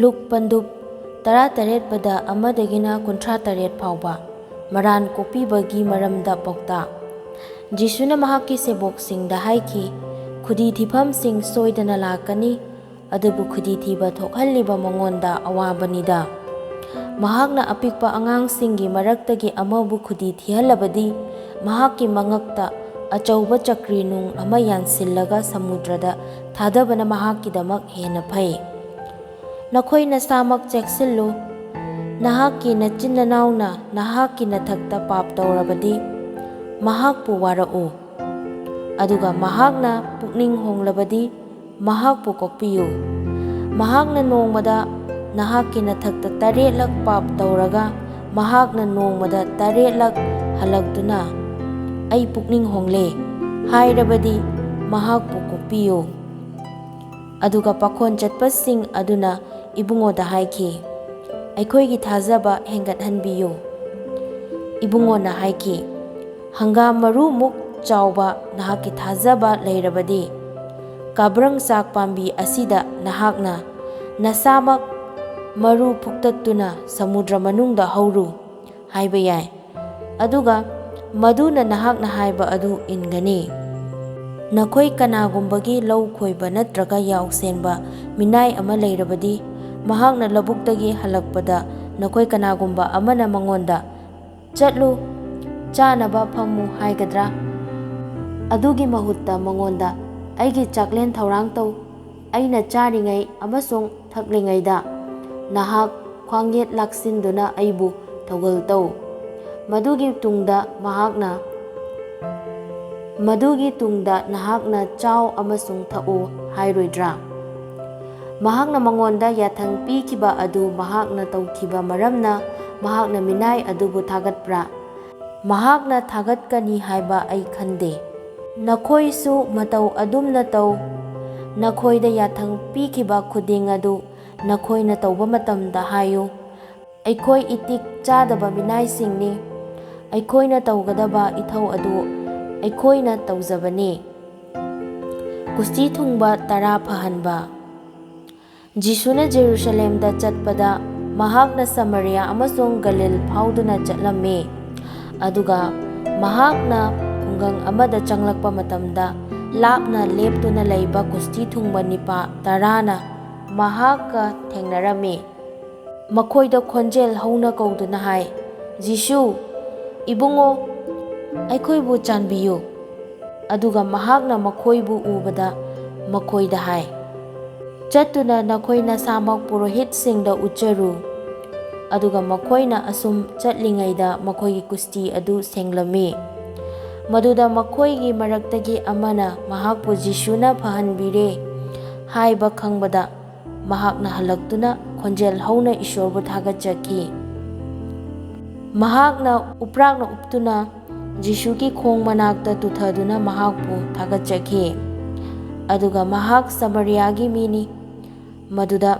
ꯂꯨꯛ ꯄꯟꯗꯨꯞ 18 ꯑꯃꯗꯒꯤꯅ 38 ꯐꯥꯎꯕ ꯃꯔꯥꯟ ꯀꯣꯛꯄꯤꯕꯒꯤ ꯃꯔꯝꯗ ꯄꯥꯎꯇꯥꯛ ꯖꯤꯁꯨꯅ ꯃꯍꯥꯛꯀꯤ ꯁꯦꯕꯣꯛꯁꯤꯡꯗ ꯍꯥꯏꯈꯤ, ꯈꯨꯗꯤ ꯊꯤꯐꯝꯁꯤꯡ ꯁꯣꯏꯗꯅ ꯂꯥꯛꯀꯅꯤ, ꯑꯗꯨꯕꯨ ꯈꯨꯗꯤ ꯊꯤꯕ ꯊꯣꯛꯍꯜꯂꯤꯕ ꯃꯉꯣꯟꯗ ꯑꯋꯥꯕꯅꯤꯗ꯫ ꯃꯍꯥꯛꯅ ꯑꯄꯤꯛꯄ ꯑꯉꯥꯡꯁꯤꯡꯒꯤ ꯃꯔꯛꯇꯒꯤ ꯑꯃꯕꯨ ꯈꯨꯗꯤ ꯊꯤꯍꯜꯂꯕꯗꯤ ꯃꯍꯥꯛꯀꯤ ꯃꯉꯛꯇ ꯑꯆꯧꯕ ꯆꯀ꯭ꯔꯤ ꯅꯨꯡ ꯑꯃ ꯌꯥꯟꯁꯤꯜꯂꯒ ꯁꯃꯨꯗ꯭ꯔꯗ ꯊꯥꯗꯕꯅ ꯃꯍꯥꯛꯀꯤꯗꯃꯛ ꯍꯦꯟꯅ ꯐꯩ꯫ ꯅꯈꯣꯏ ꯅꯁꯥꯃꯛ ꯆꯦꯛꯁꯤꯜꯂꯨ꯫ ꯅꯍꯥꯛꯀꯤ ꯅꯆꯤꯟ ꯅꯅꯥꯎꯅ ꯅꯍꯥꯛꯀꯤ ꯅꯊꯛꯇ ꯄꯥꯞ ꯇꯧꯔꯕꯗꯤ ꯃꯍꯥꯛꯄꯨ ꯋꯥꯔꯛꯎ, ꯑꯗꯨꯒ ꯃꯍꯥꯛꯅ ꯄꯨꯛꯅꯤꯡ ꯍꯣꯡꯂꯕꯗꯤ ꯃꯍꯥꯛꯄꯨ ꯀꯣꯛꯄꯤꯌꯨ꯫ ꯃꯍꯥꯛꯅ ꯅꯣꯡꯃꯗ ꯅꯍꯥꯛꯀꯤ ꯅꯊꯛꯇ 8 ꯄꯥꯞ ꯇꯧꯔꯒ ꯃꯍꯥꯛꯅ ꯅꯣꯡꯃꯗ 8 ꯍꯜꯂꯛꯇꯨꯅ "ꯑꯩ ꯄꯨꯛꯅꯤꯡ ꯍꯣꯡꯂꯦ" ꯍꯥꯏꯔꯕꯗꯤ ꯃꯍꯥꯛꯄꯨ ꯀꯣꯛꯄꯤꯌꯨ꯫ ꯑꯗꯨꯒ ꯄꯥꯈꯣꯟ ꯆꯠꯄꯁꯤꯡ ꯑꯗꯨꯅ ꯏꯕꯨꯡꯉꯣꯗ ꯍꯥꯏꯈꯤ, "ꯑꯩꯈꯣꯏꯒꯤ ꯊꯥꯖꯕ ꯍꯦꯟꯒꯠꯍꯟꯕꯤꯌꯨ"꯫ ꯏꯕꯨꯡꯉꯣꯅ ꯍꯥꯏꯈꯤ, "ꯍꯪꯒꯥꯝ ꯃꯔꯨꯃꯨꯛ ꯆꯥꯎꯕ ꯅꯍꯥꯛꯀꯤ ꯊꯥꯖꯕ ꯂꯩꯔꯕꯗꯤ ꯀꯥꯕ꯭ꯔꯪ ꯆꯥꯛ ꯄꯥꯝꯕꯤ ꯑꯁꯤꯗ ꯅꯍꯥꯛꯅ ꯅꯁꯥꯃꯛ ꯃꯔꯨ ꯐꯨꯛꯇꯠꯇꯨꯅ ꯁꯃꯨꯗ꯭ꯔ ꯃꯅꯨꯡꯗ ꯍꯧꯔꯨ ꯍꯥꯏꯕ ꯌꯥꯏ, ꯑꯗꯨꯒ ꯃꯗꯨꯅ ꯅꯍꯥꯛꯅ ꯍꯥꯏꯕ ꯑꯗꯨ ꯏꯟꯒꯅꯤ꯫ ꯅꯈꯣꯏ ꯀꯅꯥꯒꯨꯝꯕꯒꯤ ꯂꯧ ꯈꯣꯏꯕ ꯅꯠꯇ꯭ꯔꯒ ꯌꯥꯎꯁꯦꯟꯕ ꯃꯤꯅꯥꯏ ꯑꯃ ꯂꯩꯔꯕꯗꯤ ꯃꯍꯥꯛꯅ ꯂꯧꯕꯨꯛꯇꯒꯤ ꯍꯜꯂꯛꯄꯗ ꯅꯈꯣꯏ ꯀꯅꯥꯒꯨꯝꯕ ꯑꯃꯅ ꯃꯉꯣꯟꯗ "ꯆꯠꯂꯨ, ꯆꯥꯅꯕ ꯐꯝꯃꯨ" ꯍꯥꯏꯒꯗ꯭ꯔꯥ? ꯑꯗꯨꯒꯤ ꯃꯍꯨꯠꯇ ꯃꯉꯣꯟꯗ "ꯑꯩꯒꯤ ꯆꯥꯛꯂꯦꯟ ꯊꯧꯔꯥꯡ ꯇꯧ, ꯑꯩꯅ ꯆꯥꯔꯤꯉꯩ ꯑꯃꯁꯨꯡ ꯊꯛꯂꯤꯉꯩꯗ ꯅꯍꯥꯛ ꯈ꯭ꯋꯥꯡꯌꯦꯠ ꯂꯥꯛꯁꯤꯟꯗꯨꯅ ꯑꯩꯕꯨ ꯊꯧꯒꯜ ꯇꯧ"꯫ ꯃꯗꯨꯒꯤ ꯇꯨꯡꯗ ꯅꯍꯥꯛꯅ "ꯆꯥꯎ ꯑꯃꯁꯨꯡ ꯊꯛꯎ" ꯍꯥꯏꯔꯣꯏꯗ꯭ꯔꯥ? ꯃꯍꯥꯛꯅ ꯃꯉꯣꯟꯗ ꯌꯥꯊꯪ ꯄꯤꯈꯤꯕ ꯑꯗꯨ ꯃꯍꯥꯛꯅ ꯇꯧꯈꯤꯕ ꯃꯔꯝꯅ ꯃꯍꯥꯛꯅ ꯃꯤꯅꯥꯏ ꯑꯗꯨꯕꯨ ꯊꯥꯒꯠꯄ꯭ꯔꯥ? ꯃꯍꯥꯛꯅ ꯊꯥꯒꯠꯀꯅꯤ ꯍꯥꯏꯕ ꯑꯩ ꯈꯟꯗꯦ꯫ ꯅꯈꯣꯏꯁꯨ ꯃꯇꯧ ꯑꯗꯨꯝꯅ ꯇꯧ꯫ ꯅꯈꯣꯏꯗ ꯌꯥꯊꯪ ꯄꯤꯈꯤꯕ ꯈꯨꯗꯤꯡ ꯑꯗꯨ ꯅꯈꯣꯏꯅ ꯇꯧꯕ ꯃꯇꯝꯗ ꯍꯥꯏꯌꯨ, "ꯑꯩꯈꯣꯏ ꯏꯇꯤꯛ ꯆꯥꯗꯕ ꯃꯤꯅꯥꯏꯁꯤꯡꯅꯤ, ꯑꯩꯈꯣꯏꯅ ꯇꯧꯒꯗꯕ ꯏꯊꯧ ꯑꯗꯨ ꯑꯩꯈꯣꯏꯅ ꯇꯧꯖꯕꯅꯤ"꯫ ꯀꯨꯁꯤ ꯊꯨꯡꯕ 10 ꯐꯍꯟꯕ꯫ ꯖꯤꯁꯨꯅ ꯖꯦꯔꯨꯁꯂꯦꯝꯗ ꯆꯠꯄꯗ ꯃꯍꯥꯛꯅ ꯁꯃꯥꯔꯤꯌꯥ ꯑꯃꯁꯨꯡ ꯒꯂꯤꯜ ꯐꯥꯎꯗꯨꯅ ꯆꯠꯂꯝꯃꯤ꯫ ꯑꯗꯨꯒ ꯃꯍꯥꯛꯅ ꯈꯨꯡꯒꯪ ꯑꯃꯗ ꯆꯪꯂꯛꯄ ꯃꯇꯝꯗ ꯂꯥꯞꯅ ꯂꯦꯞꯇꯨꯅ ꯂꯩꯕ ꯀꯨꯁꯤ ꯊꯨꯡꯕ ꯅꯤꯄꯥ 10ꯅ ꯃꯍꯥꯛꯀ ꯊꯦꯡꯅꯔꯝꯃꯤ꯫ ꯃꯈꯣꯏꯗ ꯈꯣꯟꯖꯦꯜ ꯍꯧꯅ ꯀꯧꯗꯨꯅ ꯍꯥꯏ, "ꯖꯤꯁꯨ, ꯏꯕꯨꯡꯉꯣ, ꯑꯩꯈꯣꯏꯕꯨ ꯆꯥꯟꯕꯤꯌꯨ"꯫ ꯑꯗꯨꯒ ꯃꯍꯥꯛꯅ ꯃꯈꯣꯏꯕꯨ ꯎꯕꯗ ꯃꯈꯣꯏꯗ ꯍꯥꯏ, "ꯆꯠꯇꯨꯅ ꯅꯈꯣꯏ ꯅꯁꯥꯃꯛ ꯄꯨꯔꯣꯍꯤꯠꯁꯤꯡꯗ ꯎꯠꯆꯔꯨ"꯫ ꯑꯗꯨꯒ ꯃꯈꯣꯏꯅ ꯑꯁꯨꯝ ꯆꯠꯂꯤꯉꯩꯗ ꯃꯈꯣꯏꯒꯤ ꯀꯨꯁꯇꯤ ꯑꯗꯨ ꯁꯦꯡꯂꯝꯃꯤ꯫ ꯃꯗꯨꯗ ꯃꯈꯣꯏꯒꯤ ꯃꯔꯛꯇꯒꯤ ꯑꯃꯅ ꯃꯍꯥꯛꯄꯨ ꯖꯤꯁꯨꯅ ꯐꯍꯟꯕꯤꯔꯦ ꯍꯥꯏꯕ ꯈꯪꯕꯗ ꯃꯍꯥꯛꯅ ꯍꯜꯂꯛꯇꯨꯅ ꯈꯣꯟꯖꯦꯜ ꯍꯧꯅ ꯏꯁꯣꯔꯕꯨ ꯊꯥꯒꯠꯆꯈꯤ꯫ ꯃꯍꯥꯛꯅ ꯎꯞꯔꯥꯛꯅ ꯎꯞꯇꯨꯅ ꯖꯤꯁꯨꯒꯤ ꯈꯣꯡ ꯃꯅꯥꯛꯇ ꯇꯨꯊꯗꯨꯅ ꯃꯍꯥꯛꯄꯨ ꯊꯥꯒꯠꯆꯈꯤ꯫ ꯑꯗꯨꯒ ꯃꯍꯥꯛ ꯁꯃꯥꯔꯤꯌꯥꯒꯤ ꯃꯤꯅꯤ꯫ ꯃꯗꯨꯗ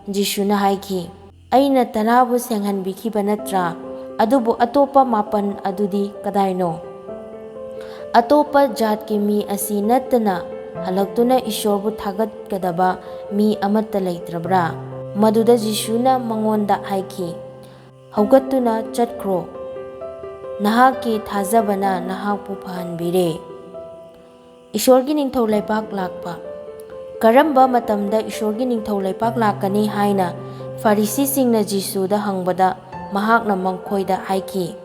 ꯖꯤꯁꯨꯅ ꯍꯥꯏꯈꯤ, "ꯑꯩꯅ 10ꯕꯨ ꯁꯦꯡꯍꯟꯕꯤꯈꯤꯕ ꯅꯠꯇ꯭ꯔꯥ? ꯑꯗꯨꯕꯨ ꯑꯇꯣꯞꯄ 9 ꯑꯗꯨꯗꯤ ꯀꯗꯥꯏꯅꯣ? ꯑꯇꯣꯞꯄ ꯖꯥꯠꯀꯤ ꯃꯤ ꯑꯁꯤ ꯅꯠꯇꯅ ꯍꯜꯂꯛꯇꯨꯅ ꯏꯁꯣꯔꯕꯨ ꯊꯥꯒꯠꯀꯗꯕ ꯃꯤ ꯑꯃꯠꯇ ꯂꯩꯇ꯭ꯔꯕ꯭ꯔꯥ?" ꯃꯗꯨꯗ ꯖꯤꯁꯨꯅ ꯃꯉꯣꯟꯗ ꯍꯥꯏꯈꯤ, "ꯍꯧꯒꯠꯇꯨꯅ ꯆꯠꯈ꯭ꯔꯣ, ꯅꯍꯥꯛꯀꯤ ꯊꯥꯖꯕꯅ ꯅꯍꯥꯛꯄꯨ ꯐꯍꯟꯕꯤꯔꯦ"꯫ ꯏꯁꯣꯔꯒꯤ ꯅꯤꯡꯊꯧ ꯂꯩꯕꯥꯛ ꯂꯥꯛꯄ꯫ ꯀꯔꯝꯕ ꯃꯇꯝꯗ ꯏꯁꯣꯔꯒꯤ ꯅꯤꯡꯊꯧ ꯂꯩꯕꯥꯛ ꯂꯥꯛꯀꯅꯤ ꯍꯥꯏꯅ ꯐꯥꯔꯤꯁꯤꯁꯤꯡꯅ ꯖꯤꯁꯨꯗ ꯍꯪꯕꯗ ꯃꯍꯥꯛꯅ ꯃꯈꯣꯏꯗ ꯍꯥꯏꯈꯤ,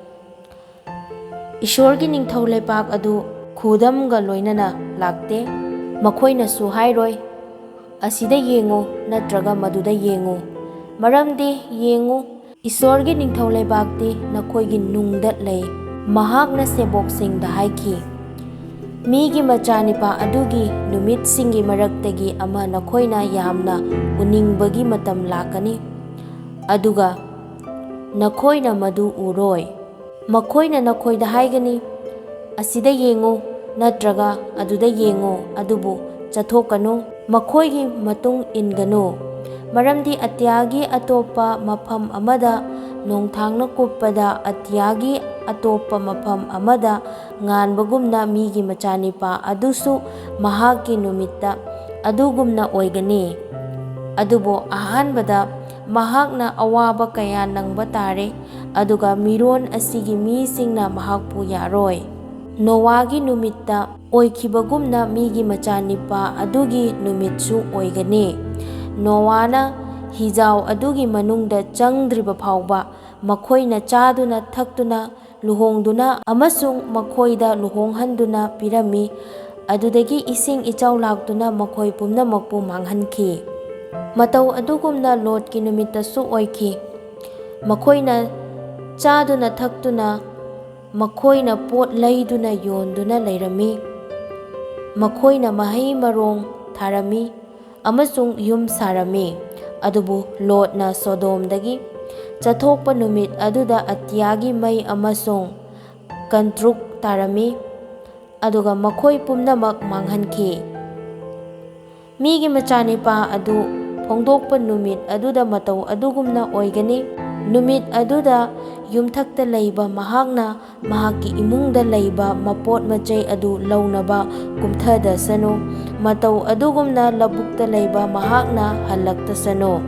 "ꯏꯁꯣꯔꯒꯤ ꯅꯤꯡꯊꯧ ꯂꯩꯕꯥꯛ ꯑꯗꯨ ꯈꯨꯗꯝꯒ ꯂꯣꯏꯅꯅ ꯂꯥꯛꯇꯦ꯫ ꯃꯈꯣꯏꯅꯁꯨ ꯍꯥꯏꯔꯣꯏ, 'ꯑꯁꯤꯗ ꯌꯦꯡꯉꯨ' ꯅꯠꯇ꯭ꯔꯒ 'ꯃꯗꯨꯗ ꯌꯦꯡꯉꯨ'꯫ ꯃꯔꯝꯗꯤ ꯌꯦꯡꯉꯨ, ꯏꯁꯣꯔꯒꯤ ꯅꯤꯡꯊꯧ ꯂꯩꯕꯥꯛꯇꯤ ꯅꯈꯣꯏꯒꯤ ꯅꯨꯡꯗ ꯂꯩ꯫ ꯃꯍꯥꯛꯅ ꯁꯦꯕꯣꯛꯁꯤꯡꯗ ꯍꯥꯏꯈꯤ, "ꯃꯤꯒꯤ ꯃꯆꯥꯅꯤꯄꯥ ꯑꯗꯨꯒꯤ ꯅꯨꯃꯤꯠꯁꯤꯡꯒꯤ ꯃꯔꯛꯇꯒꯤ ꯑꯃ ꯅꯈꯣꯏꯅ ꯌꯥꯝꯅ ꯎꯅꯤꯡꯕꯒꯤ ꯃꯇꯝ ꯂꯥꯛꯀꯅꯤ, ꯑꯗꯨꯒ ꯅꯈꯣꯏꯅ ꯃꯗꯨ ꯎꯔꯣꯏ꯫ ꯃꯈꯣꯏꯅ ꯅꯈꯣꯏꯗ ꯍꯥꯏꯒꯅꯤ, 'ꯑꯁꯤꯗ ꯌꯦꯡꯉꯨ' ꯅꯠꯇ꯭ꯔꯒ 'ꯑꯗꯨꯗ ꯌꯦꯡꯉꯨ', ꯑꯗꯨꯕꯨ ꯆꯠꯊꯣꯛꯀꯅꯨ, ꯃꯈꯣꯏꯒꯤ ꯃꯇꯨꯡ ꯏꯟꯒꯅꯨ꯫ ꯃꯔꯝꯗꯤ ꯑꯇꯤꯌꯥꯒꯤ ꯑꯇꯣꯞꯄ ꯃꯐꯝ ꯑꯃꯗ ꯅꯣꯡꯊꯥꯡꯅ ꯀꯨꯞꯄꯗ ꯑꯇꯤꯌꯥꯒꯤ ꯑꯇꯣꯞꯄ ꯃꯐꯝ ꯑꯃꯗ ꯉꯥꯟꯕꯒꯨꯝꯅ ꯃꯤꯒꯤ ꯃꯆꯥꯅꯤꯄꯥ ꯑꯗꯨꯁꯨ ꯃꯍꯥꯛꯀꯤ ꯅꯨꯃꯤꯠꯇ ꯑꯗꯨꯒꯨꯝꯅ ꯑꯣꯏꯒꯅꯤ"꯫ ꯑꯗꯨꯕꯨ ꯑꯍꯥꯟꯕꯗ ꯃꯍꯥꯛꯅ ꯑꯋꯥꯕ ꯀꯌꯥ ꯅꯪꯕ ꯇꯥꯔꯦ, ꯑꯗꯨꯒ ꯃꯤꯔꯣꯟ ꯑꯁꯤꯒꯤ ꯃꯤꯁꯤꯡꯅ ꯃꯍꯥꯛꯄꯨ ꯌꯥꯔꯣꯏ꯫ ꯅꯣꯋꯥꯒꯤ ꯅꯨꯃꯤꯠꯇ ꯑꯣꯏꯈꯤꯕꯒꯨꯝꯅ ꯃꯤꯒꯤ ꯃꯆꯥꯅꯤꯄꯥ ꯑꯗꯨꯒꯤ ꯅꯨꯃꯤꯠꯁꯨ ꯑꯣꯏꯒꯅꯤ꯫ ꯅꯣꯋꯥꯅ ꯍꯤꯖꯥꯎ ꯑꯗꯨꯒꯤ ꯃꯅꯨꯡꯗ ꯆꯪꯗ꯭ꯔꯤꯕ ꯐꯥꯎꯕ ꯃꯈꯣꯏꯅ ꯆꯥꯗꯨꯅ ꯊꯛꯇꯨꯅ ꯂꯨꯍꯣꯡꯗꯨꯅ ꯑꯃꯁꯨꯡ ꯃꯈꯣꯏꯗ ꯂꯨꯍꯣꯡꯍꯟꯗꯨꯅ ꯄꯤꯔꯝꯃꯤ꯫ ꯑꯗꯨꯗꯒꯤ ꯏꯁꯤꯡ ꯏꯆꯥꯎ ꯂꯥꯛꯇꯨꯅ ꯃꯈꯣꯏ ꯄꯨꯝꯅꯃꯛꯄꯨ ꯃꯥꯡꯍꯟꯈꯤ꯫ ꯃꯇꯧ ꯑꯗꯨꯒꯨꯝꯅ ꯂꯣꯠꯀꯤ ꯅꯨꯃꯤꯠꯇꯁꯨ ꯑꯣꯏꯈꯤ꯫ ꯃꯈꯣꯏꯅ ꯆꯥꯗꯨꯅ ꯊꯛꯇꯨꯅ ꯃꯈꯣꯏꯅ ꯄꯣꯠ ꯂꯩꯗꯨꯅ ꯌꯣꯟꯗꯨꯅ ꯂꯩꯔꯝꯃꯤ꯫ ꯃꯈꯣꯏꯅ ꯃꯍꯩ ꯃꯔꯣꯡ ꯊꯥꯔꯝꯃꯤ ꯑꯃꯁꯨꯡ ꯌꯨꯝ ꯁꯥꯔꯝꯃꯤ꯫ ꯑꯗꯨꯕꯨ ꯂꯣꯠꯅ ꯁꯣꯗꯣꯝꯗꯒꯤ ꯆꯠꯊꯣꯛꯄ ꯅꯨꯃꯤꯠ ꯑꯗꯨꯗ ꯑꯇꯤꯌꯥꯒꯤ ꯃꯩ ꯑꯃꯁꯨꯡ ꯀꯟꯇ꯭ꯔꯨꯛ ꯇꯥꯔꯝꯃꯤ, ꯑꯗꯨꯒ ꯃꯈꯣꯏ ꯄꯨꯝꯅꯃꯛ ꯃꯥꯡꯍꯟꯈꯤ꯫ ꯃꯤꯒꯤ ꯃꯆꯥꯅꯤꯄꯥ ꯑꯗꯨ ꯐꯣꯡꯗꯣꯛꯄ ꯅꯨꯃꯤꯠ ꯑꯗꯨꯗ ꯃꯇꯧ ꯑꯗꯨꯒꯨꯝꯅ ꯑꯣꯏꯒꯅꯤ꯫ ꯅꯨꯃꯤꯠ ꯑꯗꯨꯗ ꯌꯨꯝꯊꯛꯇ ꯂꯩꯕ ꯃꯍꯥꯛꯅ ꯃꯍꯥꯛꯀꯤ ꯏꯃꯨꯡꯗ ꯂꯩꯕ ꯃꯄꯣꯠ ꯃꯆꯩ ꯑꯗꯨ ꯂꯧꯅꯕ ꯀꯨꯝꯊꯗꯁꯅꯨ꯫ ꯃꯇꯧ ꯑꯗꯨꯒꯨꯝꯅ ꯂꯧꯕꯨꯛꯇ ꯂꯩꯕ ꯃꯍꯥꯛꯅ ꯍꯜꯂꯛꯇꯁꯅꯨ꯫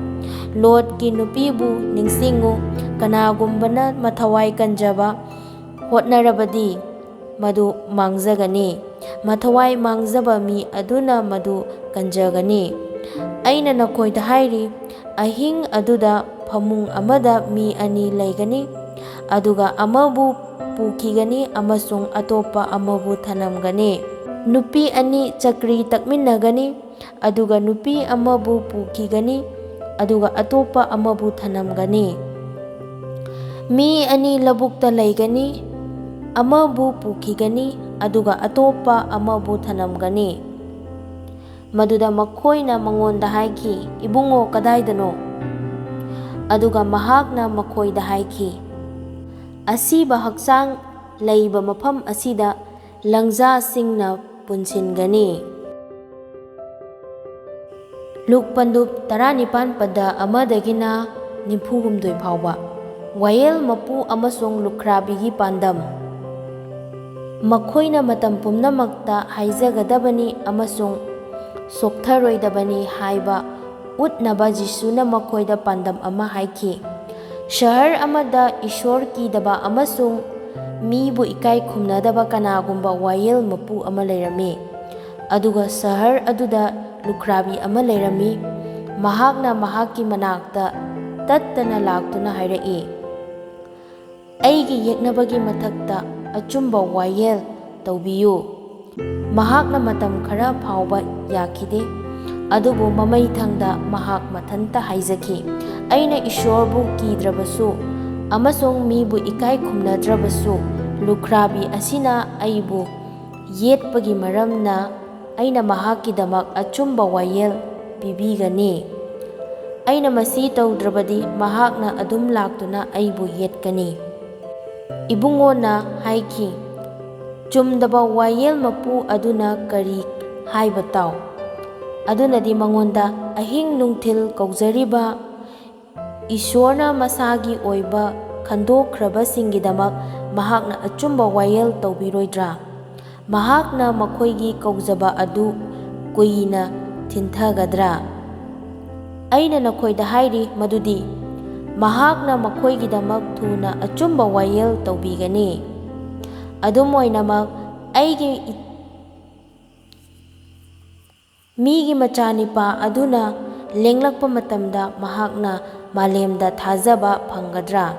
ꯂꯣꯠꯀꯤ ꯅꯨꯄꯤꯕꯨ ꯅꯤꯡꯁꯤꯡꯉꯨ꯫ ꯀꯅꯥꯒꯨꯝꯕꯅ ꯃꯊꯋꯥꯏ ꯀꯟꯖꯕ ꯍꯣꯠꯅꯔꯕꯗꯤ ꯃꯗꯨ ꯃꯥꯡꯖꯒꯅꯤ, ꯃꯊꯋꯥꯏ ꯃꯥꯡꯖꯕ ꯃꯤ ꯑꯗꯨꯅ ꯃꯗꯨ ꯀꯟꯖꯒꯅꯤ꯫ ꯑꯩꯅ ꯅꯈꯣꯏꯗ ꯍꯥꯏꯔꯤ, ꯑꯍꯤꯡ ꯑꯗꯨꯗ ꯐꯃꯨꯡ ꯑꯃꯗ ꯃꯤ ꯑꯅꯤ ꯂꯩꯒꯅꯤ, ꯑꯗꯨꯒ ꯑꯃꯕꯨ ꯄꯨꯈꯤꯒꯅꯤ ꯑꯃꯁꯨꯡ ꯑꯇꯣꯞꯄ ꯑꯃꯕꯨ ꯊꯅꯝꯒꯅꯤ꯫ ꯅꯨꯄꯤ ꯑꯅꯤ ꯆꯛꯀ꯭ꯔꯤ ꯇꯛꯃꯤꯟꯅꯒꯅꯤ, ꯑꯗꯨꯒ ꯅꯨꯄꯤ ꯑꯃꯕꯨ ꯄꯨꯈꯤꯒꯅꯤ ꯑꯗꯨꯒ ꯑꯇꯣꯞꯄ ꯑꯃꯕꯨ ꯊꯅꯝꯒꯅꯤ꯫ ꯃꯤ ꯑꯅꯤ ꯂꯧꯕꯨꯛꯇ ꯂꯩꯒꯅꯤ, ꯑꯃꯕꯨ ꯄꯨꯈꯤꯒꯅꯤ ꯑꯗꯨꯒ ꯑꯇꯣꯞꯄ ꯑꯃꯕꯨ ꯊꯅꯝꯒꯅꯤ꯫ ꯃꯗꯨꯗ ꯃꯈꯣꯏꯅ ꯃꯉꯣꯟꯗ ꯍꯥꯏꯈꯤ, ꯏꯕꯨꯡꯉꯣ, ꯀꯗꯥꯏꯗꯅꯣ? ꯑꯗꯨꯒ ꯃꯍꯥꯛꯅ ꯃꯈꯣꯏꯗ ꯍꯥꯏꯈꯤ, ꯑꯁꯤꯕ ꯍꯛꯆꯥꯡ ꯂꯩꯕ ꯃꯐꯝ ꯑꯁꯤꯗ ꯂꯪꯖꯥꯁꯤꯡꯅ ꯄꯨꯟꯁꯤꯟꯒꯅꯤ꯫ ꯂꯨꯛ ꯄꯟꯗꯨꯞ 19 ꯄꯗ 1-40 ꯐꯥꯎꯕ꯫ ꯋꯥꯌꯦꯜ ꯃꯄꯨ ꯑꯃꯁꯨꯡ ꯂꯨꯈ꯭ꯔꯥꯕꯤꯒꯤ ꯄꯥꯟꯗꯝ꯫ ꯃꯈꯣꯏꯅ ꯃꯇꯝ ꯄꯨꯝꯅꯃꯛꯇ ꯍꯥꯏꯖꯒꯗꯕꯅꯤ ꯑꯃꯁꯨꯡ ꯁꯣꯛꯊꯔꯣꯏꯗꯕꯅꯤ ꯍꯥꯏꯕ ꯎꯠꯅꯕ ꯖꯤꯁꯨꯅ ꯃꯈꯣꯏꯗ ꯄꯥꯟꯗꯝ ꯑꯃ ꯍꯥꯏꯈꯤ꯫ ꯁꯍꯔ ꯑꯃꯗ ꯏꯁꯣꯔ ꯀꯤꯗꯕ ꯑꯃꯁꯨꯡ ꯃꯤꯕꯨ ꯏꯀꯥꯏ ꯈꯨꯝꯅꯗꯕ ꯀꯅꯥꯒꯨꯝꯕ ꯋꯥꯌꯦꯜ ꯃꯄꯨ ꯑꯃ ꯂꯩꯔꯝꯃꯤ꯫ ꯑꯗꯨꯒ ꯁꯍꯔ ꯑꯗꯨꯗ ꯂꯨꯈ꯭ꯔꯥꯕꯤ ꯑꯃ ꯂꯩꯔꯝꯃꯤ꯫ ꯃꯍꯥꯛꯅ ꯃꯍꯥꯛꯀꯤ ꯃꯅꯥꯛꯇ ꯇꯠꯇꯅ ꯂꯥꯛꯇꯨꯅ ꯍꯥꯏꯔꯛꯏ, ꯑꯩꯒꯤ ꯌꯦꯛꯅꯕꯒꯤ ꯃꯊꯛꯇ ꯑꯆꯨꯝꯕ ꯋꯥꯌꯦꯜ ꯇꯧꯕꯤꯌꯨ꯫ ꯃꯍꯥꯛꯅ ꯃꯇꯝ ꯈꯔ ꯐꯥꯎꯕ ꯌꯥꯈꯤꯗꯦ, ꯑꯗꯨꯕꯨ ꯃꯃꯩꯊꯪꯗ ꯃꯍꯥꯛ ꯃꯊꯟꯇ ꯍꯥꯏꯖꯈꯤ, ꯑꯩꯅ ꯏꯁꯣꯔꯕꯨ ꯀꯤꯗ꯭ꯔꯕꯁꯨ ꯑꯃꯁꯨꯡ ꯃꯤꯕꯨ ꯏꯀꯥꯏ ꯈꯨꯝꯅꯗ꯭ꯔꯕꯁꯨ ꯂꯨꯈ꯭ꯔꯥꯕꯤ ꯑꯁꯤꯅ ꯑꯩꯕꯨ ꯌꯦꯠꯄꯒꯤ ꯃꯔꯝꯅ ꯑꯩꯅ ꯃꯍꯥꯛꯀꯤꯗꯃꯛ ꯑꯆꯨꯝꯕ ꯋꯥꯌꯦꯜ ꯄꯤꯕꯤꯒꯅꯤ꯫ ꯑꯩꯅ ꯃꯁꯤ ꯇꯧꯗ꯭ꯔꯕꯗꯤ ꯃꯍꯥꯛꯅ ꯑꯗꯨꯝ ꯂꯥꯛꯇꯨꯅ ꯑꯩꯕꯨ ꯌꯦꯠꯀꯅꯤ꯫ ꯏꯕꯨꯡꯉꯣꯅ ꯍꯥꯏꯈꯤ, ꯆꯨꯝꯗꯕ ꯋꯥꯌꯦꯜ ꯃꯄꯨ ꯑꯗꯨꯅ ꯀꯔꯤ ꯍꯥꯏꯕ ꯇꯥꯎ꯫ ꯑꯗꯨꯅꯗꯤ ꯃꯉꯣꯟꯗ ꯑꯍꯤꯡ ꯅꯨꯡꯊꯤꯜ ꯀꯧꯖꯔꯤꯕ ꯏꯁꯣꯔꯅ ꯃꯁꯥꯒꯤ ꯑꯣꯏꯕ ꯈꯟꯗꯣꯛꯈ꯭ꯔꯕꯁꯤꯡꯒꯤꯗꯃꯛ ꯃꯍꯥꯛꯅ ꯑꯆꯨꯝꯕ ꯋꯥꯌꯦꯜ ꯇꯧꯕꯤꯔꯣꯏꯗ꯭ꯔꯥ? ꯃꯍꯥꯛꯅ ꯃꯈꯣꯏꯒꯤ ꯀꯧꯖꯕ ꯑꯗꯨ ꯀꯨꯏꯅ ꯊꯤꯟꯊꯒꯗ꯭ꯔꯥ? ꯑꯩꯅ ꯅꯈꯣꯏꯗ ꯍꯥꯏꯔꯤ ꯃꯗꯨꯗꯤ ꯃꯍꯥꯛꯅ ꯃꯈꯣꯏꯒꯤꯗꯃꯛ ꯊꯨꯅ ꯑꯆꯨꯝꯕ ꯋꯥꯌꯦꯜ ꯇꯧꯕꯤꯒꯅꯤ꯫ ꯑꯗꯨꯝ ꯑꯣꯏꯅꯃꯛ ꯃꯤꯒꯤ ꯃꯆꯥꯅꯤꯄꯥ ꯑꯗꯨꯅ ꯂꯦꯡꯂꯛꯄ ꯃꯇꯝꯗ ꯃꯍꯥꯛꯅ ꯃꯥꯂꯦꯝꯗ ꯊꯥꯖꯕ ꯐꯪꯒꯗ꯭ꯔꯥ?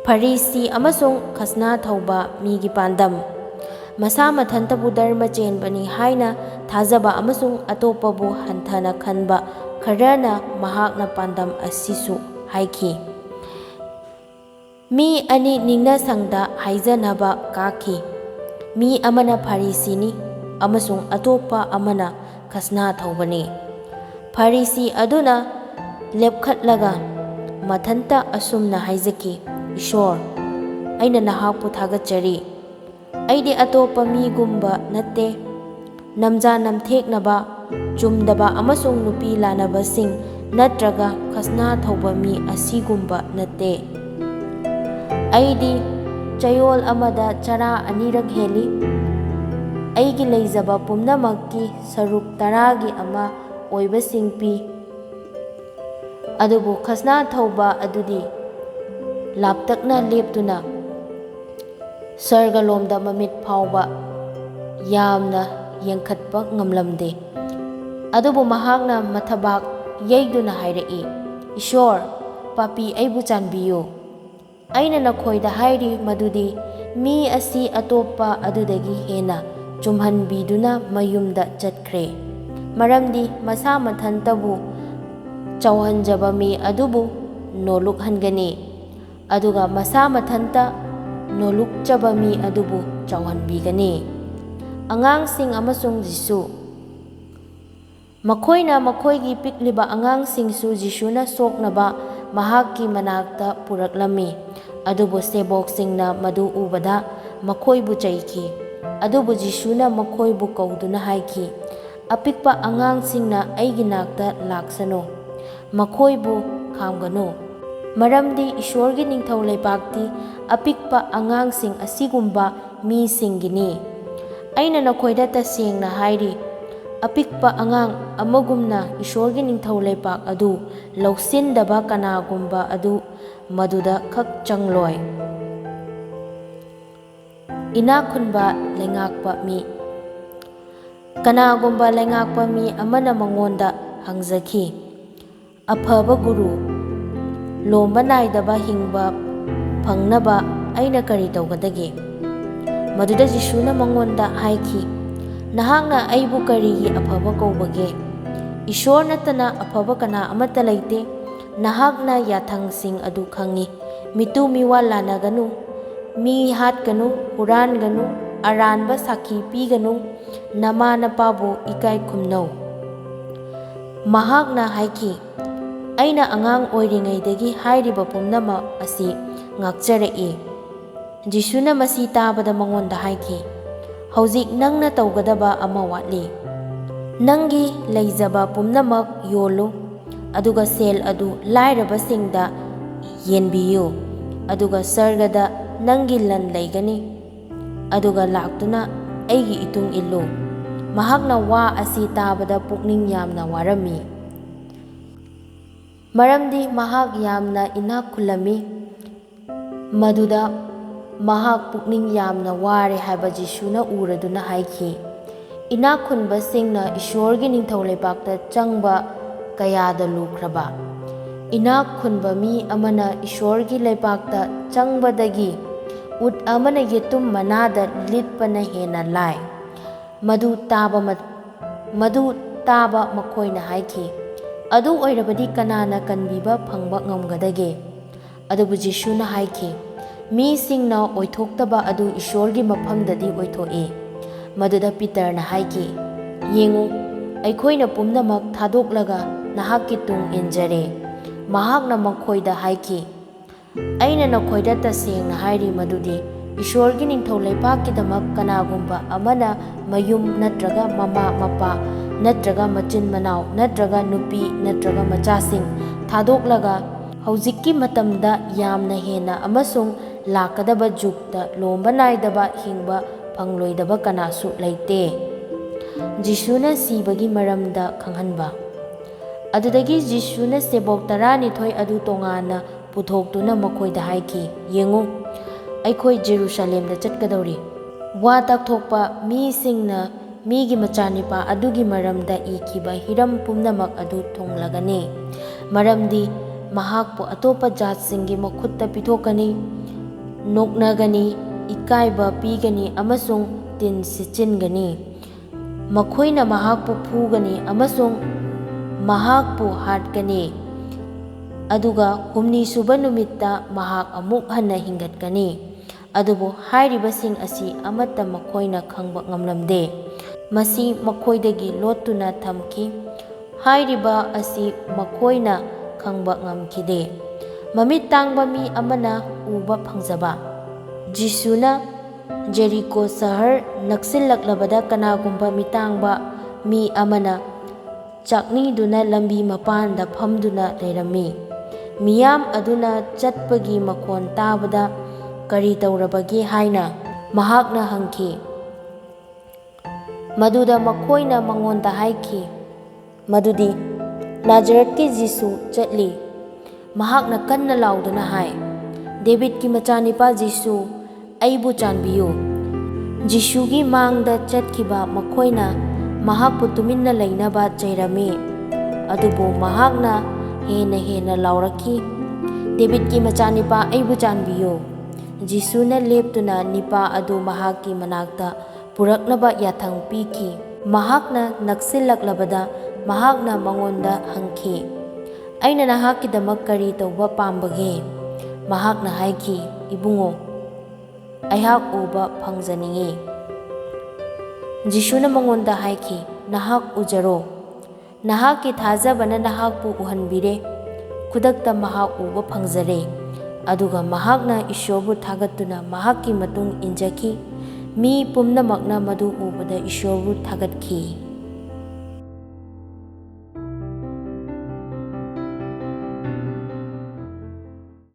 ꯐꯔꯤꯁꯤ ꯑꯃꯁꯨꯡ ꯈꯁꯅꯥ ꯊꯧꯕ ꯃꯤꯒꯤ ꯄꯥꯟꯗꯝ꯫ ꯃꯁꯥ ꯃꯊꯟꯇꯕꯨ ꯙꯔꯃ ꯆꯦꯟꯕꯅꯤ ꯍꯥꯏꯅ ꯊꯥꯖꯕ ꯑꯃꯁꯨꯡ ꯑꯇꯣꯞꯄꯕꯨ ꯍꯟꯊꯅ ꯈꯟꯕ ꯈꯔꯅ ꯃꯍꯥꯛꯅ ꯄꯥꯟꯗꯝ ꯑꯁꯤꯁꯨ ꯍꯥꯏꯈꯤ꯫ ꯃꯤ ꯑꯅꯤ ꯅꯤꯡꯅꯁꯪꯗ ꯍꯥꯏꯖꯅꯕ ꯀꯥꯈꯤ꯫ ꯃꯤ ꯑꯃꯅ ꯐꯔꯤꯁꯤꯅꯤ ꯑꯃꯁꯨꯡ ꯑꯇꯣꯞꯄ ꯑꯃꯅ ꯈꯁꯅꯥ ꯊꯧꯕꯅꯤ꯫ ꯐꯔꯤꯁꯤ ꯑꯗꯨꯅ ꯂꯦꯞꯈꯠꯂꯒ ꯃꯊꯟꯇ ꯑꯁꯨꯝꯅ ꯍꯥꯏꯖꯈꯤ, ꯏꯁꯣꯔ, ꯑꯩꯅ ꯅꯍꯥꯛꯄꯨ ꯊꯥꯒꯠꯆꯔꯤ꯫ ꯑꯩꯗꯤ ꯑꯇꯣꯞꯄ ꯃꯤꯒꯨꯝꯕ ꯅꯠꯇꯦ, ꯅꯝꯖꯥ ꯅꯝꯊꯦꯛꯅꯕ, ꯆꯨꯝꯗꯕ ꯑꯃꯁꯨꯡ ꯅꯨꯄꯤ ꯂꯥꯅꯕꯁꯤꯡ ꯅꯠꯇ꯭ꯔꯒ ꯈꯁꯅꯥ ꯊꯧꯕ ꯃꯤ ꯑꯁꯤꯒꯨꯝꯕ ꯅꯠꯇꯦ꯫ ꯑꯩꯗꯤ ꯆꯌꯣꯜ ꯑꯃꯗ ꯆꯔꯥ 2 ꯍꯦꯜꯂꯤ꯫ ꯑꯩꯒꯤ ꯂꯩꯖꯕ ꯄꯨꯝꯅꯃꯛꯀꯤ ꯁꯔꯨꯛ 10 ꯑꯣꯏꯕꯁꯤꯡ ꯄꯤ꯫ ꯑꯗꯨꯕꯨ ꯈꯁꯅꯥ ꯊꯧꯕ ꯑꯗꯨꯗꯤ ꯂꯥꯞꯇꯛꯅ ꯂꯦꯞꯇꯨꯅ ꯁꯔꯒꯂꯣꯝꯗ ꯃꯃꯤꯠ ꯐꯥꯎꯕ ꯌꯥꯝꯅ ꯌꯦꯡꯈꯠꯄ ꯉꯝꯂꯝꯗꯦ꯫ ꯑꯗꯨꯕꯨ ꯃꯍꯥꯛꯅ ꯃꯊꯕꯥꯛ ꯌꯩꯗꯨꯅ ꯍꯥꯏꯔꯛꯏ, ꯏꯁꯣꯔ, ꯄꯥꯄꯤ ꯑꯩꯕꯨ ꯆꯥꯟꯕꯤꯌꯨ꯫ ꯑꯩꯅ ꯅꯈꯣꯏꯗ ꯍꯥꯏꯔꯤ ꯃꯗꯨꯗꯤ ꯃꯤ ꯑꯁꯤ ꯑꯇꯣꯞꯄ ꯑꯗꯨꯗꯒꯤ ꯍꯦꯟꯅ ꯆꯨꯝꯍꯟꯕꯤꯗꯨꯅ ꯃꯌꯨꯝꯗ ꯆꯠꯈ꯭ꯔꯦ, ꯃꯔꯝꯗꯤ ꯃꯁꯥ ꯃꯊꯟꯇꯕꯨ ꯆꯥꯎꯍꯟꯖꯕ ꯃꯤ ꯑꯗꯨꯕꯨ ꯅꯣꯂꯨꯛꯍꯟꯒꯅꯤ, ꯑꯗꯨꯒ ꯃꯁꯥ ꯃꯊꯟꯇ ꯅꯣꯂꯨꯛꯆꯕ ꯃꯤ ꯑꯗꯨꯕꯨ ꯆꯥꯎꯍꯟꯕꯤꯒꯅꯤ꯫ ꯑꯉꯥꯡꯁꯤꯡ ꯑꯃꯁꯨꯡ ꯖꯤꯁꯨ꯫ ꯃꯈꯣꯏꯅ ꯃꯈꯣꯏꯒꯤ ꯄꯤꯛꯂꯤꯕ ꯑꯉꯥꯡꯁꯤꯡꯁꯨ ꯖꯤꯁꯨꯅ ꯁꯣꯛꯅꯕ ꯃꯍꯥꯛꯀꯤ ꯃꯅꯥꯛꯇ ꯄꯨꯔꯛꯂꯝꯃꯤ, ꯑꯗꯨꯕꯨ ꯁꯦꯕꯣꯛꯁꯤꯡꯅ ꯃꯗꯨ ꯎꯕꯗ ꯃꯈꯣꯏꯕꯨ ꯆꯩꯈꯤ꯫ ꯑꯗꯨꯕꯨ ꯖꯤꯁꯨꯅ ꯃꯈꯣꯏꯕꯨ ꯀꯧꯗꯨꯅ ꯍꯥꯏꯈꯤ, ꯑꯄꯤꯛꯄ ꯑꯉꯥꯡꯁꯤꯡꯅ ꯑꯩꯒꯤ ꯅꯥꯛꯇ ꯂꯥꯛꯁꯅꯨ, ꯃꯈꯣꯏꯕꯨ ꯈꯥꯝꯒꯅꯨ, ꯃꯔꯝꯗꯤ ꯏꯁꯣꯔꯒꯤ ꯅꯤꯡꯊꯧ ꯂꯩꯕꯥꯛꯇꯤ ꯑꯄꯤꯛꯄ ꯑꯉꯥꯡꯁꯤꯡ ꯑꯁꯤꯒꯨꯝꯕ ꯃꯤꯁꯤꯡꯒꯤꯅꯤ꯫ ꯑꯩꯅ ꯅꯈꯣꯏꯗ ꯇꯁꯦꯡꯅ ꯍꯥꯏꯔꯤ, ꯑꯄꯤꯛꯄ ꯑꯉꯥꯡ ꯑꯃꯒꯨꯝꯅ ꯏꯁꯣꯔꯒꯤ ꯅꯤꯡꯊꯧ ꯂꯩꯕꯥꯛ ꯑꯗꯨ ꯂꯧꯁꯤꯟꯗꯕ ꯀꯅꯥꯒꯨꯝꯕ ꯑꯗꯨ ꯃꯗꯨꯗ ꯈꯛ ꯆꯪꯂꯣꯏ꯫ ꯏꯅꯥꯛ ꯈꯨꯟꯕ ꯂꯩꯉꯥꯛꯄ ꯃꯤ꯫ ꯀꯅꯥꯒꯨꯝꯕ ꯂꯩꯉꯥꯛꯄ ꯃꯤ ꯑꯃꯅ ꯃꯉꯣꯟꯗ ꯍꯪꯖꯈꯤ, ꯑꯐꯕ ꯒꯨꯔꯨ, ꯂꯣꯝꯕ ꯅꯥꯏꯗꯕ ꯍꯤꯡꯕ ꯐꯪꯅꯕ ꯑꯩꯅ ꯀꯔꯤ ꯇꯧꯒꯗꯒꯦ? ꯃꯗꯨꯗ ꯖꯤꯁꯨꯅ ꯃꯉꯣꯟꯗ ꯍꯥꯏꯈꯤ, ꯅꯍꯥꯛꯅ ꯑꯩꯕꯨ ꯀꯔꯤꯒꯤ ꯑꯐꯕ ꯀꯧꯕꯒꯦ? ꯏꯁꯣꯔ ꯅꯠꯇꯅ ꯑꯐꯕ ꯀꯅꯥ ꯑꯃꯠꯇ ꯂꯩꯇꯦ꯫ ꯅꯍꯥꯛꯅ ꯌꯥꯊꯪꯁꯤꯡ ꯑꯗꯨ ꯈꯪꯏ, ꯃꯤꯇꯨ ꯃꯤꯋꯥ ꯂꯥꯟꯅꯒꯅꯨ, ꯃꯤ ꯍꯥꯠꯀꯅꯨ, ꯍꯨꯔꯥꯟꯒꯅꯨ, ꯑꯔꯥꯟꯕ ꯁꯥꯈꯤ ꯄꯤꯒꯅꯨ, ꯅꯃꯥ ꯅꯄꯥꯕꯨ ꯏꯀꯥꯏ ꯈꯨꯝꯅꯧ꯫ ꯃꯍꯥꯛꯅ ꯍꯥꯏꯈꯤ, ꯑꯩꯅ ꯑꯉꯥꯡ ꯑꯣꯏꯔꯤꯉꯩꯗꯒꯤ ꯍꯥꯏꯔꯤꯕ ꯄꯨꯝꯅꯃꯛ ꯑꯁꯤ ꯉꯥꯛꯆꯔꯛꯏ꯫ ꯖꯤꯁꯨꯅ ꯃꯁꯤ ꯇꯥꯕꯗ ꯃꯉꯣꯟꯗ ꯍꯥꯏꯈꯤ, ꯍꯧꯖꯤꯛ ꯅꯪꯅ ꯇꯧꯒꯗꯕ ꯑꯃ ꯋꯥꯠꯂꯤ꯫ ꯅꯪꯒꯤ ꯂꯩꯖꯕ ꯄꯨꯝꯅꯃꯛ ꯌꯣꯜꯂꯨ, ꯑꯗꯨꯒ ꯁꯦꯜ ꯑꯗꯨ ꯂꯥꯏꯔꯕꯁꯤꯡꯗ ꯌꯦꯟꯕꯤꯌꯨ, ꯑꯗꯨꯒ ꯁꯔꯒꯗ ꯅꯪꯒꯤ ꯂꯟ ꯂꯩꯒꯅꯤ, ꯑꯗꯨꯒ ꯂꯥꯛꯇꯨꯅ ꯑꯩꯒꯤ ꯏꯇꯨꯡ ꯏꯜꯂꯨ꯫ ꯃꯍꯥꯛꯅ ꯋꯥ ꯑꯁꯤ ꯇꯥꯕꯗ ꯄꯨꯛꯅꯤꯡ ꯌꯥꯝꯅ ꯋꯥꯔꯝꯃꯤ, ꯃꯔꯝꯗꯤ ꯃꯍꯥꯛ ꯌꯥꯝꯅ ꯏꯅꯥꯛ ꯈꯨꯜꯂꯝꯃꯤ꯫ ꯃꯗꯨꯗ ꯃꯍꯥꯛ ꯄꯨꯛꯅꯤꯡ ꯌꯥꯝꯅ ꯋꯥꯔꯦ ꯍꯥꯏꯕ ꯖꯤꯁꯨꯅ ꯎꯔꯗꯨꯅ ꯍꯥꯏꯈꯤ, ꯏꯅꯥꯛ ꯈꯨꯟꯕꯁꯤꯡꯅ ꯏꯁꯣꯔꯒꯤ ꯅꯤꯡꯊꯧ ꯂꯩꯕꯥꯛꯇ ꯆꯪꯕ ꯀꯌꯥꯗ ꯂꯨꯈ꯭ꯔꯕ! ꯏꯅꯥꯛ ꯈꯨꯟꯕ ꯃꯤ ꯑꯃꯅ ꯏꯁꯣꯔꯒꯤ ꯂꯩꯕꯥꯛꯇ ꯆꯪꯕꯗꯒꯤ ꯎꯠ ꯑꯃꯅ ꯌꯦꯇꯨꯝ ꯃꯅꯥꯗ ꯂꯤꯠꯄꯅ ꯍꯦꯟꯅ ꯂꯥꯏ꯫ ꯃꯗꯨ ꯇꯥꯕ ꯃꯈꯣꯏꯅ ꯍꯥꯏꯈꯤ, ꯑꯗꯨ ꯑꯣꯏꯔꯕꯗꯤ ꯀꯅꯥꯅ ꯀꯟꯕꯤꯕ ꯐꯪꯕ ꯉꯝꯒꯗꯒꯦ? ꯑꯗꯨꯕꯨ ꯖꯤꯁꯨꯅ ꯍꯥꯏꯈꯤ, ꯃꯤꯁꯤꯡꯅ ꯑꯣꯏꯊꯣꯛꯇꯕ ꯑꯗꯨ ꯏꯁꯣꯔꯒꯤ ꯃꯐꯝꯗꯗꯤ ꯑꯣꯏꯊꯣꯛꯏ꯫ ꯃꯗꯨꯗ ꯄꯤꯇꯔꯅ ꯍꯥꯏꯈꯤ, ꯌꯦꯡꯉꯨ, ꯑꯩꯈꯣꯏꯅ ꯄꯨꯝꯅꯃꯛ ꯊꯥꯗꯣꯛꯂꯒ ꯅꯍꯥꯛꯀꯤ ꯇꯨꯡ ꯏꯟꯖꯔꯦ꯫ ꯃꯍꯥꯛꯅ ꯃꯈꯣꯏꯗ ꯍꯥꯏꯈꯤ, ꯑꯩꯅ ꯅꯈꯣꯏꯗ ꯇꯁꯦꯡꯅ ꯍꯥꯏꯔꯤ ꯃꯗꯨꯗꯤ ꯏꯁꯣꯔꯒꯤ ꯅꯤꯡꯊꯧ ꯂꯩꯕꯥꯛꯀꯤꯗꯃꯛ ꯀꯅꯥꯒꯨꯝꯕ ꯑꯃꯅ ꯃꯌꯨꯝ ꯅꯠꯇ꯭ꯔꯒ ꯃꯃꯥ ꯃꯄꯥ ꯅꯠꯇ꯭ꯔꯒ ꯃꯆꯤꯟ ꯃꯅꯥꯎ ꯅꯠꯇ꯭ꯔꯒ ꯅꯨꯄꯤ ꯅꯠꯇ꯭ꯔꯒ ꯃꯆꯥꯁꯤꯡ ꯊꯥꯗꯣꯛꯂꯒ ꯍꯧꯖꯤꯛꯀꯤ ꯃꯇꯝꯗ ꯌꯥꯝꯅ ꯍꯦꯟꯅ ꯑꯃꯁꯨꯡ ꯂꯥꯛꯀꯗꯕ ꯖꯨꯒꯇ ꯂꯣꯝꯕ ꯅꯥꯏꯗꯕ ꯍꯤꯡꯕ ꯐꯪꯂꯣꯏꯗꯕ ꯀꯅꯥꯁꯨ ꯂꯩꯇꯦ꯫ ꯖꯤꯁꯨꯅ ꯁꯤꯕꯒꯤ ꯃꯔꯝꯗ ꯈꯪꯍꯟꯕ꯫ ꯑꯗꯨꯗꯒꯤ ꯖꯤꯁꯨꯅ ꯁꯦꯕꯣꯛ 12 ꯑꯗꯨ ꯇꯣꯉꯥꯟꯅ ꯄꯨꯊꯣꯛꯇꯨꯅ ꯃꯈꯣꯏꯗ ꯍꯥꯏꯈꯤ, ꯌꯦꯡꯉꯨ, ꯑꯩꯈꯣꯏ ꯖꯦꯔꯨꯁꯥꯂꯦꯝꯗ ꯆꯠꯀꯗꯧꯔꯤ꯫ ꯋꯥ ꯇꯥꯛꯊꯣꯛꯄ ꯃꯤꯁꯤꯡꯅ ꯃꯤꯒꯤ ꯃꯆꯥꯅꯤꯄꯥ ꯑꯗꯨꯒꯤ ꯃꯔꯝꯗ ꯏꯈꯤꯕ ꯍꯤꯔꯝ ꯄꯨꯝꯅꯃꯛ ꯑꯗꯨ ꯊꯨꯡꯂꯒꯅꯤ, ꯃꯔꯝꯗꯤ ꯃꯍꯥꯛꯄꯨ ꯑꯇꯣꯞꯄ ꯖꯥꯠꯁꯤꯡꯒꯤ ꯃꯈꯨꯠꯇ ꯄꯤꯊꯣꯛꯀꯅꯤ, ꯅꯣꯛꯅꯒꯅꯤ, ꯏꯀꯥꯏꯕ ꯄꯤꯒꯅꯤ ꯑꯃꯁꯨꯡ ꯇꯤꯟ ꯁꯤꯠꯆꯤꯟꯒꯅꯤ꯫ ꯃꯈꯣꯏꯅ ꯃꯍꯥꯛꯄꯨ ꯐꯨꯒꯅꯤ ꯑꯃꯁꯨꯡ ꯃꯍꯥꯛꯄꯨ ꯍꯥꯠꯀꯅꯤ, ꯑꯗꯨꯒ 7ꯅꯤ ꯁꯨꯕ ꯅꯨꯃꯤꯠꯇ ꯃꯍꯥꯛ ꯑꯃꯨꯛ ꯍꯟꯅ ꯍꯤꯡꯒꯠꯀꯅꯤ꯫ ꯑꯗꯨꯕꯨ ꯍꯥꯏꯔꯤꯕꯁꯤꯡ ꯑꯁꯤ ꯑꯃꯠꯇ ꯃꯈꯣꯏꯅ ꯈꯪꯕ ꯉꯝꯂꯝꯗꯦ꯫ ꯃꯁꯤ ꯃꯈꯣꯏꯗꯒꯤ ꯂꯣꯠꯇꯨꯅ ꯊꯝꯈꯤ꯫ ꯍꯥꯏꯔꯤꯕ ꯑꯁꯤ ꯃꯈꯣꯏꯅ ꯈꯪꯕ ꯉꯝꯈꯤꯗꯦ꯫ ꯃꯃꯤꯠ ꯇꯥꯡꯕ ꯃꯤ ꯑꯃꯅ ꯎꯕ ꯐꯪꯖꯕ꯫ ꯖꯤꯁꯨꯅ ꯖꯦꯔꯤꯀꯣ ꯁꯍꯔ ꯅꯛꯁꯤꯜꯂꯛꯂꯕꯗ ꯀꯅꯥꯒꯨꯝꯕ ꯃꯤꯇꯥꯡꯕ ꯃꯤ ꯑꯃꯅ ꯆꯥꯛꯅꯤꯗꯨꯅ ꯂꯝꯕꯤ ꯃꯄꯥꯟꯗ ꯐꯝꯗꯨꯅ ꯂꯩꯔꯝꯃꯤ꯫ ꯃꯤꯌꯥꯝ ꯑꯗꯨꯅ ꯆꯠꯄꯒꯤ ꯃꯈꯣꯟ ꯇꯥꯕꯗ ꯀꯔꯤ ꯇꯧꯔꯕꯒꯦ ꯍꯥꯏꯅ ꯃꯍꯥꯛꯅ ꯍꯪꯈꯤ꯫ ꯃꯗꯨꯗ ꯃꯈꯣꯏꯅ ꯃꯉꯣꯟꯗ ꯍꯥꯏꯈꯤ ꯃꯗꯨꯗꯤ ꯅꯥꯖꯔꯦꯠꯀꯤ ꯖꯤꯁꯨ ꯆꯠꯂꯤ꯫ mahakna kanna lauduna hai, David ki macanipa Jisu, aibu chanbiyu. Jisu gi mangda chatkiba makoina mahakpu tuminna lainaba chairami, adubu mahakna hena lauraki, David ki macanipa aibu chanbiyu. Jisu na leptuna nipa adu mahaki manakta puraknaba yathang piki. Mahakna naksilaklabada mahakna mangonda hangki, aina nahakkidamak kari tauba pambage? Mahakna haiki, ibungo, aihak uba phangjaningi. Jisuna mangonda haiki, nahak ujaro, nahakki thajabana nahakpu uhanbire, khudakta mahak uba phangjare. Aduga mahakna Ishorbu thagattuna mahakki matung injaki, mi pumnamakna madu ubada Ishorbu thagatki.